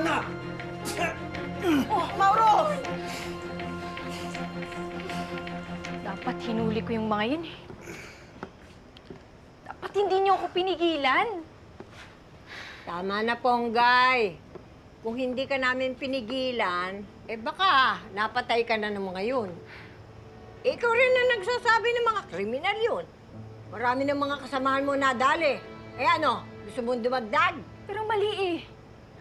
na! Oh, Mauro! Dapat hinuli ko yung mga yun eh. Dapat hindi niyo ako pinigilan. Tama na, Ponggay. Kung hindi ka namin pinigilan, baka napatay ka na ng mga yun. Ikaw rin na nagsasabi ng mga kriminal yun. Marami ng mga kasamahan mo nadali. Ano, gusto mong dumagdag? Pero mali eh.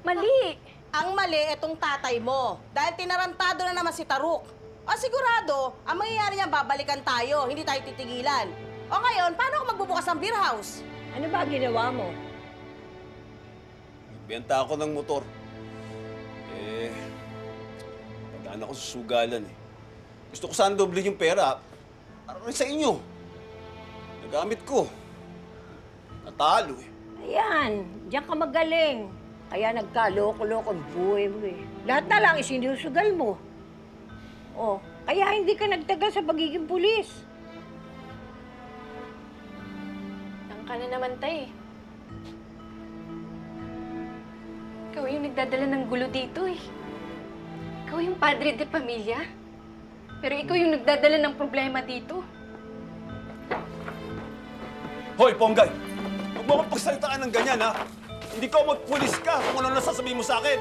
Mali. Ang mali itong tatay mo. Dahil tinarantado na naman si Taruk. O sigurado, ang mangyayari niya, babalikan tayo. Hindi tayo titigilan. O ngayon, paano ako magbubukas ng beer house? Ano ba ginawa mo? Nagbenta ako ng motor. Padaan ako sa sugalan eh. Gusto ko sana doble yung pera para rin sa inyo. Nagamit ko. Natalo eh. Ayan, diyan ka magaling. Kaya nagkaloko-loko ang buhay mo eh. Lahat na lang isinusugal mo. Kaya hindi ka nagtagal sa pagiging pulis. Nang ka na naman, tay. Ikaw yung nagdadala ng gulo dito eh. Ikaw yung padre de pamilya. Pero ikaw yung nagdadala ng problema dito. Hoy, Ponggay! Huwag mo akong pagsalitaan ng ganyan, ha? Hindi ko magpulis ka kung ano nasasabihin mo sa akin.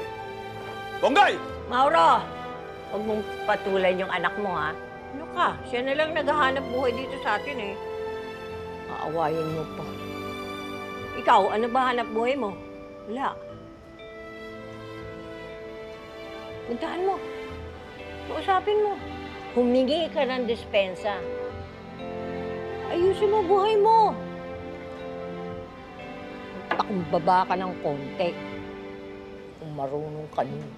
Ponggay! Mauro, huwag mong patulan yung anak mo, ha? Ano ka? Siya na lang naghahanap buhay dito sa atin, eh. Aawayin mo pa. Ikaw, ano ba hanap buhay mo? Wala. Puntahan mo. Kausapin mo. Humingi ka ng dispensa. Ayusin mo buhay mo. Pakumbaba ka ng konti. Kung marunong ka nun.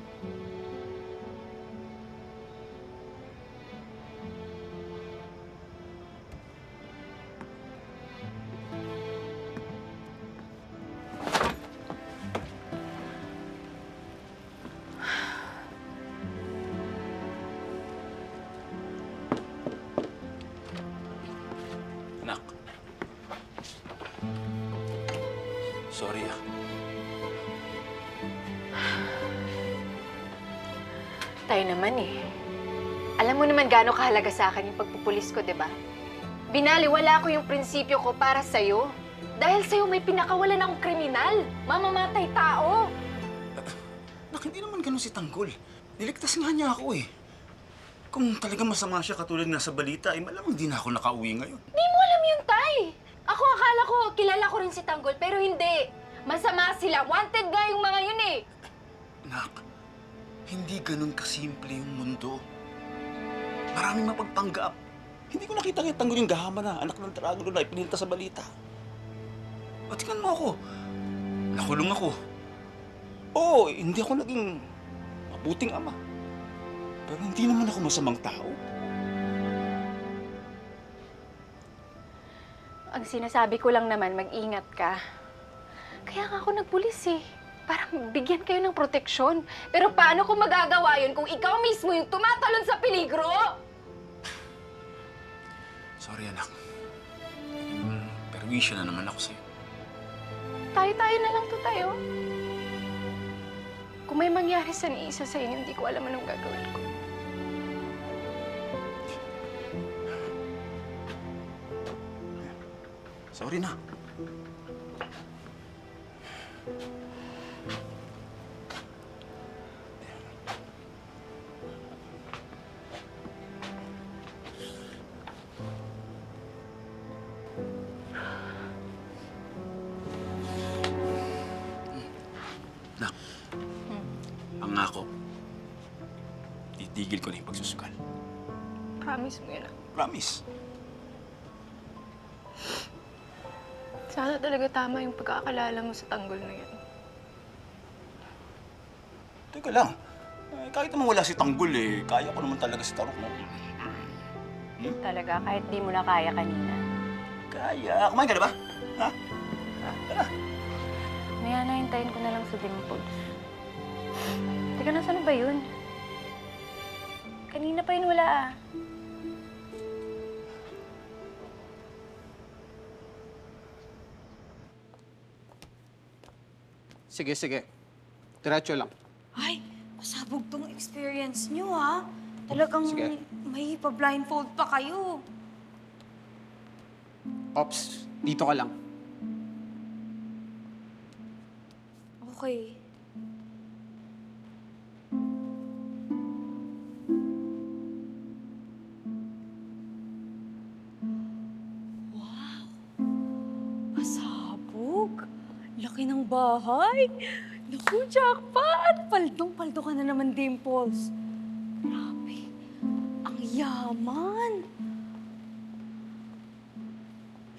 Anak. Sorry, ah. Tayo naman eh. Alam mo naman gaano kahalaga sa akin yung pagpupulis ko, di ba? Binaliwala ko yung prinsipyo ko para sa'yo. Dahil sa'yo may pinakawalan akong kriminal. Mamamatay tao. Nak, hindi naman ganun si Tanggol. Niligtas nga niya ako eh. Kung talagang masama siya katulad nga sa balita, malamang di na ako nakauwi ngayon. Di mo alam yun, Tay. Ako akala ko, kilala ko rin si Tanggol, pero hindi. Masama sila. Wanted nga yung mga yun eh. Nak, hindi ganun kasimple yung mundo. Maraming mapagpanggap. Hindi ko nakita kay Tanggol yung gahama na anak ng Dragon na ipinilta sa balita. Patikan mo ako. Nakulong ako. Oo, hindi ako naging mabuting ama. Pero hindi naman ako masamang tao. Ang sinasabi ko lang naman, mag-ingat ka. Kaya nga ako nagpulis eh. Para bigyan kayo ng proteksyon. Pero paano ko magagawa yun kung ikaw mismo yung tumatalon sa peligro? Sorry, anak. Perwisyo na naman ako sa'yo. Tayo-tayo na lang to tayo. Kung may mangyari sa ni isa sa inyo, hindi ko alam anong gagawin ko. Sorry na. Nak, pangako, titigil ko na yung pagsusugal. Promise mo yun ah. Promise. Sana talaga tama yung pagkakalala mo sa Tanggol na yan. Teka lang. Kahit naman wala si Tanggol kaya ko naman talaga si Taruk, no? Talaga, kahit di mo na kaya kanina. Kaya. Kumain ka na ba? Ha? Tara. Maya na, hintayin ko na lang sa Dimples. Teka, nasaan ba yun? Kanina pa yun wala ah. Sige, sige. Diretso lang. Ay, pasabog tong experience nyo, ha? Talagang Sige. may pa-blindfold pa kayo. Ops, dito ka lang. Okay. Wow! Pasabog! Laki ng bahay! Naku, jackpot! Paldong-paldo ka na naman, Dimples. Grabe. Ang yaman!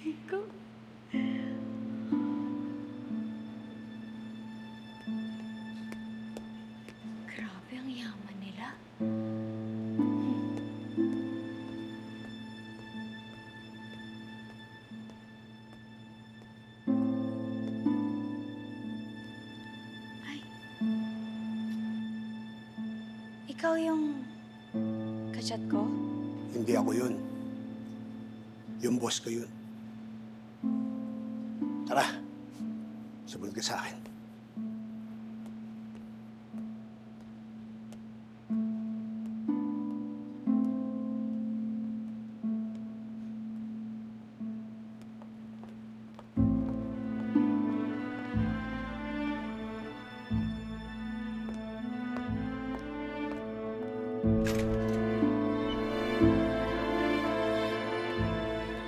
Ikaw. Grabe ang yaman nila. Ay. Ikaw yung kachat ko? Hindi ako yun. Yung boss ko yun. Tara, sumunod ka sa akin.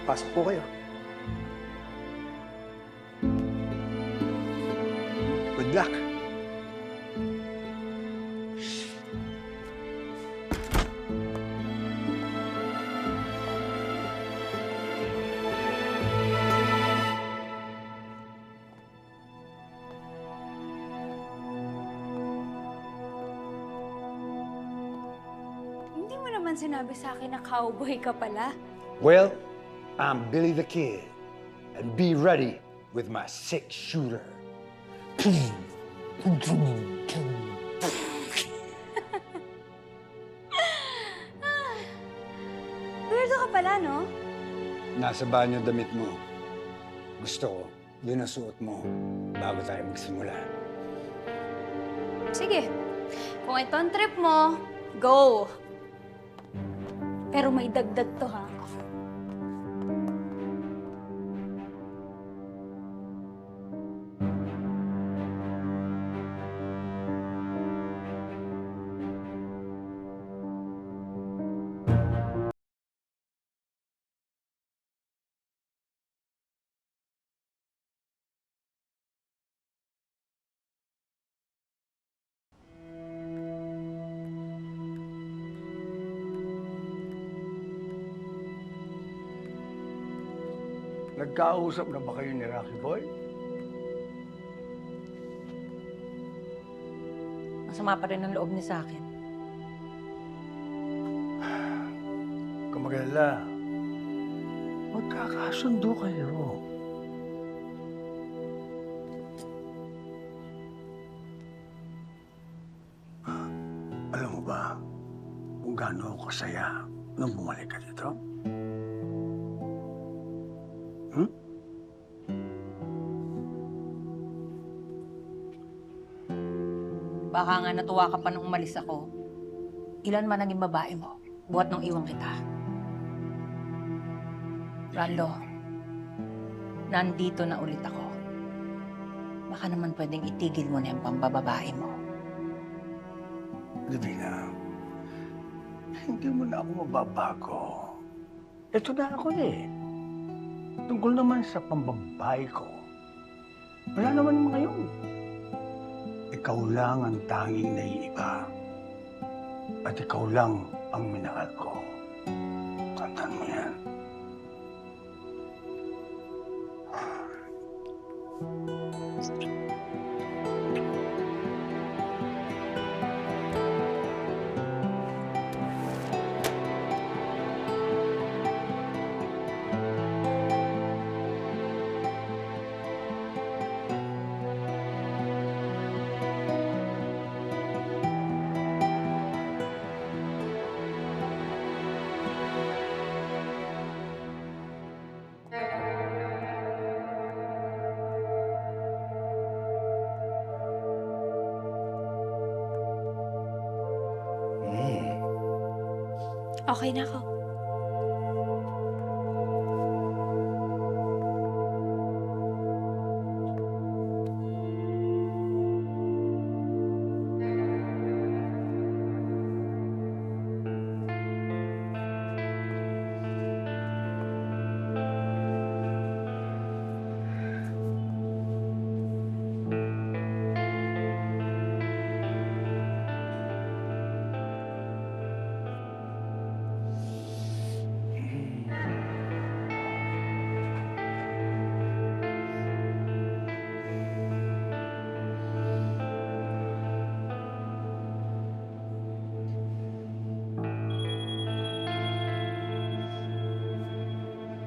Pasok po kayo. Good luck. Hindi mo naman sinabi sa akin na cowboy ka pala. Well, I'm Billy the Kid, and be ready with my six-shooter. Weirdo ka pala, no? Nasa banyo damit mo. Gusto ko, yun ang suot mo bago tayo magsimula. Sige. Kung ito ang trip mo, go! Pero may dagdag to, ha? Nagkausap na ba kayo ni Rocky Boy? Masama pa rin ang loob niya sa akin. Kung mag-alala, magkakasundo kayo. Alam mo ba kung gaano ako kasaya nung bumalik ka dito? Hmm? Baka nga natuwa ka pa nung umalis ako. Ilan man naging babae mo, buhat nung iwan kita. Rando, nandito na ulit ako. Baka naman pwedeng itigil mo na yung pambababae mo. Divina, hindi mo na ako mababago. Ito na ako eh. Tungkol naman sa pambabae ko, wala naman mga yun. Ikaw lang ang tanging naiiba. At ikaw lang ang minahal ko. Tandaan mo yan. Okay na ako.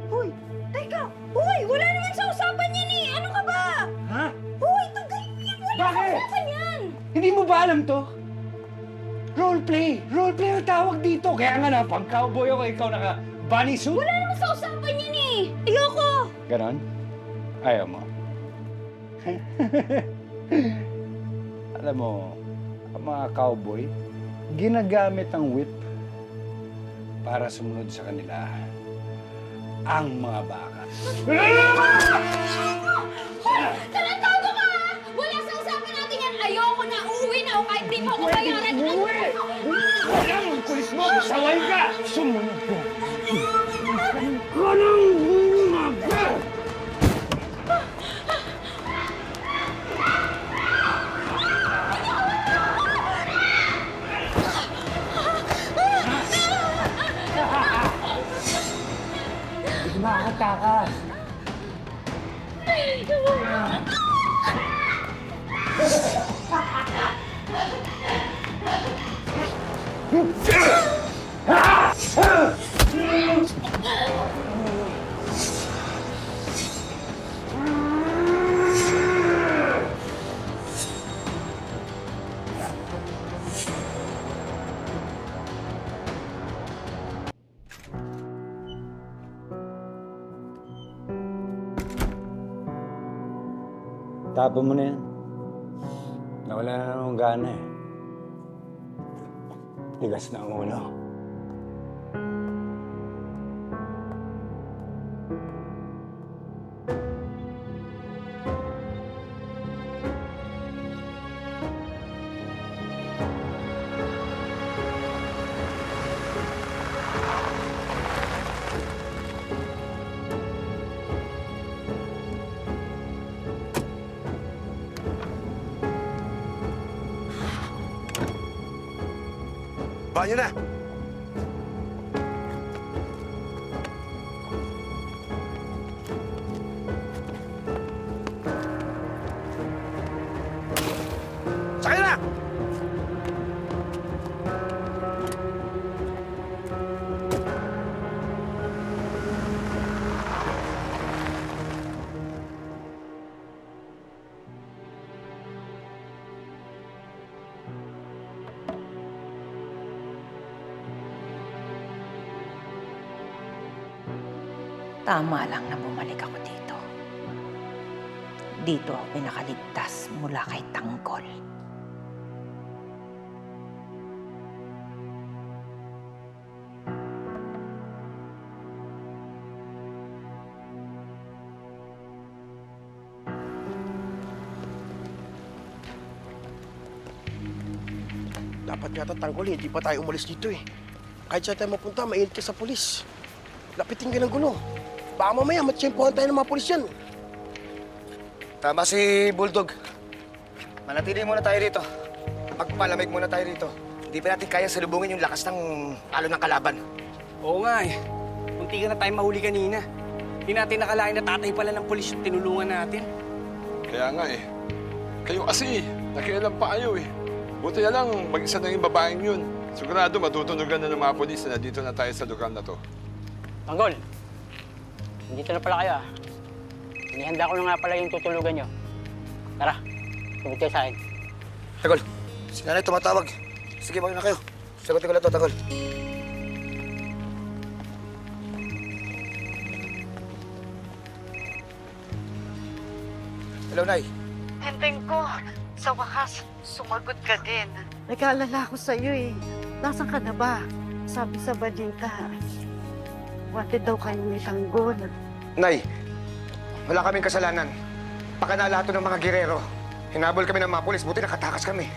Hoy, teka! Hoy, wala naman sa usapan yan eh! Ano ka ba? Ha? Hoy, tanggalin mo yan! Wala sa Bakit? usapan yan! Hindi mo ba alam to? Roleplay! Roleplay ang tawag dito. Kaya nga na, pag cowboy ako, ikaw naka-bunny suit. Wala naman sa usapan yan eh! Ayoko! Ganon? Ayaw mo? Alam mo, ang mga cowboy, ginagamit ang whip para sumunod sa kanila ang mga baka. Tarantado ka! Wala sa usapan natin yan! Ayoko na! Uuwi na ako kahit di mo ako bayaran! Alam mo, kulis mo! Saway ka! Sumunod ka! Ka ng bumaga! Hindi makakatakas! Tapon mo na yan. Nawala na namang gana eh. Tigas na ang ulo. Banyo na! Sakay na! Tama lang na bumalik ako dito. Dito ako pinakaligtas mula kay Tanggol. Dapat nga Tanggol, hindi pa tayo umalis dito eh. Kahit saan tayo mapunta, mainit ka sa pulis. Lapitin ka ng gulo. Baka mamaya matsyempohan tayo ng mga pulis yan. Tama si Bulldog. Manatili muna tayo rito. Magpalamig muna tayo rito. Hindi pa natin kayang salubungin yung lakas ng talo ng kalaban. Oo nga eh. Munti ka na tayo mahuli kanina. Hindi natin nakalain na tatay pala ng pulis yung tinulungan natin. Kaya nga eh. Kayo kasi, nakialam pa kayo eh. Buti na lang, mag-isa na yung babaeng yun. Sigurado matutunugan na ng mga polis na dito na tayo sa lugar na to. Tanggol, dito na pala kayo ah. Inihanda ko na nga pala yung tutulugan nyo. Tara, subit kayo sa akin. Tanggol, si nanay tumatawag. Sige, mag na kayo. Sagutin ko na to, Tanggol. Hello, Nay. Tenteng ko, sa wakas, sumagot ka din. Nag-aalala ako sa'yo eh. Nasaan ka na ba? Sabi sa balita, wanted daw kayo ni Tanggol. Nay, wala kaming kasalanan. Pakanalato ng mga girero. Hinabol kami ng mga pulis, buti nakatakas kami.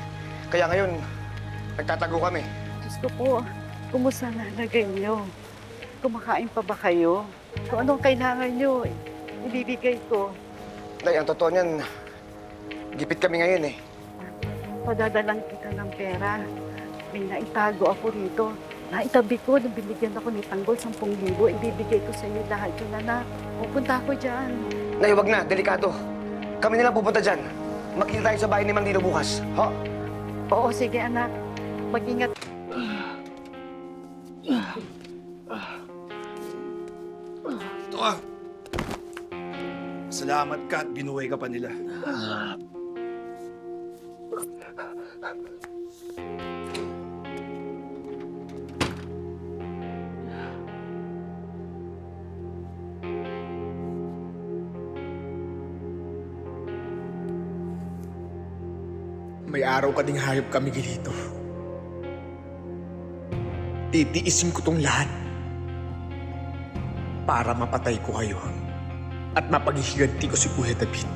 Kaya ngayon, nagtatago kami. Diyos ko po, kumusta na lagay niyo? Kumakain pa ba kayo? Kung anong kailangan niyo, ibibigay ko. Nay, ang totoo niyan, gipit kami ngayon eh. Padadalang kita ng pera. May naitago ako rito. Naitabi ko, nung binigyan ako ni Tanggol 10,000, ibibigay ko sa iyo lahat yun, anak. Pupunta ako dyan. Nay, wag na, delikado. Kami nilang pupunta dyan. Makita tayo sa bahay ni Mang Dino bukas. Ha? Oo, sige anak. Mag-ingat. Ito ka. Salamat ka at binuhay ka pa nila. May araw ka ding hayop kami dito. Titiisin ko tong lahat para mapatay ko kayo at mapaghihiganti ko si Kuya David.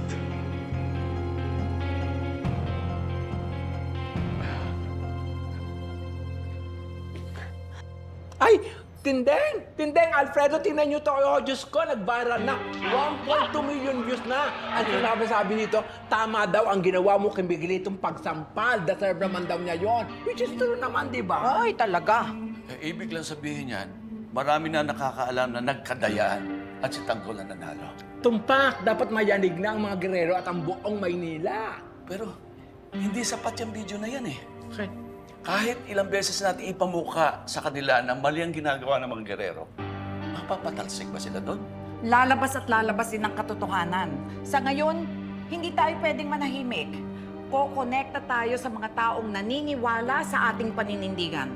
Ay! Tindeng! Tindeng! Alfredo, tingnan nyo to. Oh, Diyos ko, nag-viral na. 1.2 million views na. At yung sabi nito, tama daw ang ginawa mo kay Miguelitong pagsampal. Deserve naman daw niya yon. Which is true naman, di ba? Ay, talaga. Ibig lang sabihin yan, marami na nakakaalam na nagkadayaan at si Tanggol na nanalo. Tumpak, dapat mayanig na ang mga gerero at ang buong Maynila. Pero hindi sapat yung video na yan eh. Okay. Kahit ilang beses natin ipamuka sa kanila na mali ang ginagawa ng mga gerero, mapapatalsik ba sila doon? Lalabas at lalabas din ang katotohanan. Sa ngayon, hindi tayo pwedeng manahimik. Kokonekta tayo sa mga taong naniniwala sa ating paninindigan.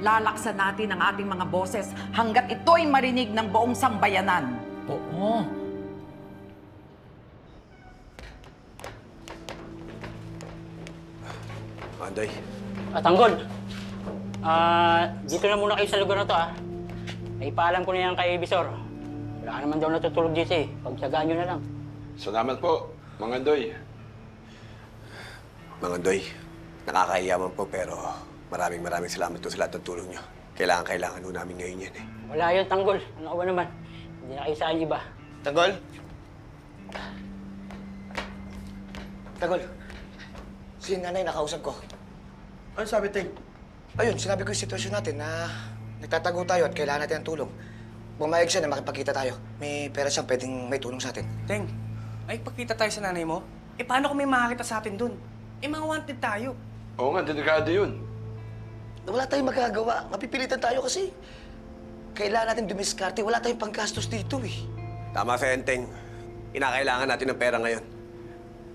Lalaksan natin ang ating mga boses hanggat ito'y marinig ng buong sambayanan. Oo. Andoy. Tanggol, dito na muna kayo sa lugar na to, Naipaalam ko na yan kay Bisor. Wala ka naman daw natutulog dito eh. Pagsagaan nyo na lang. Salamat po, Mang Andoy. Mang Andoy, nakakahiyaman po pero maraming salamat po sa lahat ng tulong niyo. Kailangan po namin ngayon yan eh. Wala yun, Tanggol. Ano ka ba naman? Hindi na kayo sa iba. Tanggol? Tanggol, si nanay nakausap ko. Ano sabi, Teng? Ayun, sinabi ko yung sitwasyon natin na nagtatago tayo at kailangan natin ng tulong. Bumayag siya na makipagkita tayo. May pera siyang pwedeng may tulong sa atin. Teng, ay pagkita tayo sa nanay mo? Eh paano kung may makakita sa atin dun? Eh mga wanted tayo. Oo nga, delikado yun. Wala tayong magagawa. Mapipilitan tayo kasi. Kailangan natin dumiskarte. Wala tayong panggastos dito eh. Tama sa Enteng. Inakailangan natin ng pera ngayon.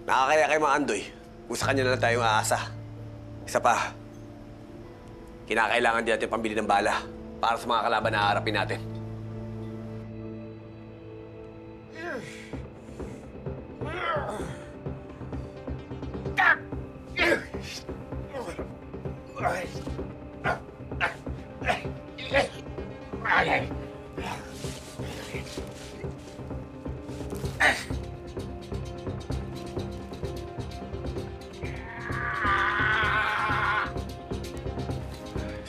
Nakakaya kay Mang Andoy. Kung sa kanya na lang tayong aasa. Isa pa, kinakailangan din natin pambili ng bala para sa mga kalaban na haharapin natin.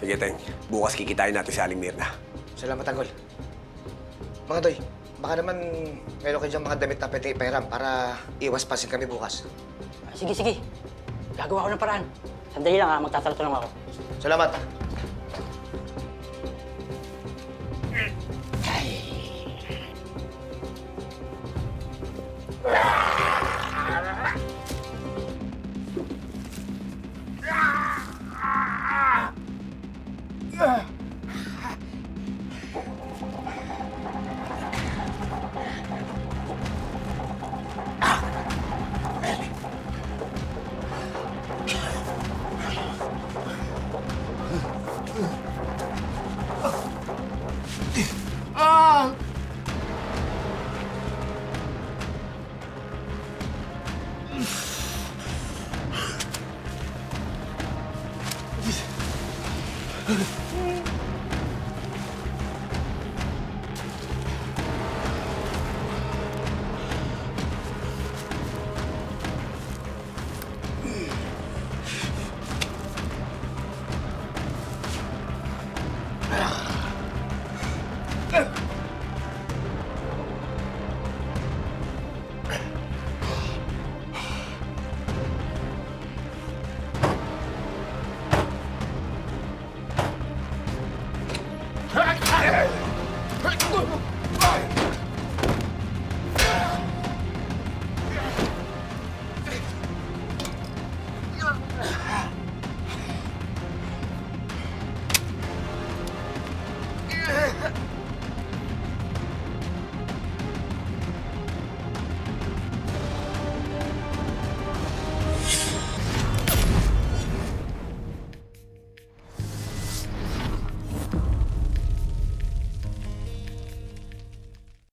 Sige, Teng. Bukas kikitain natin si Aling Mirna. Salamat, Tanggol. Mga Doy, baka naman meron kayo diyang mga damit na pwede ipahiram para iwas pasin kami bukas. Sige. Gagawa ko ng paraan. Sandali lang magtatrato lang ako. Salamat.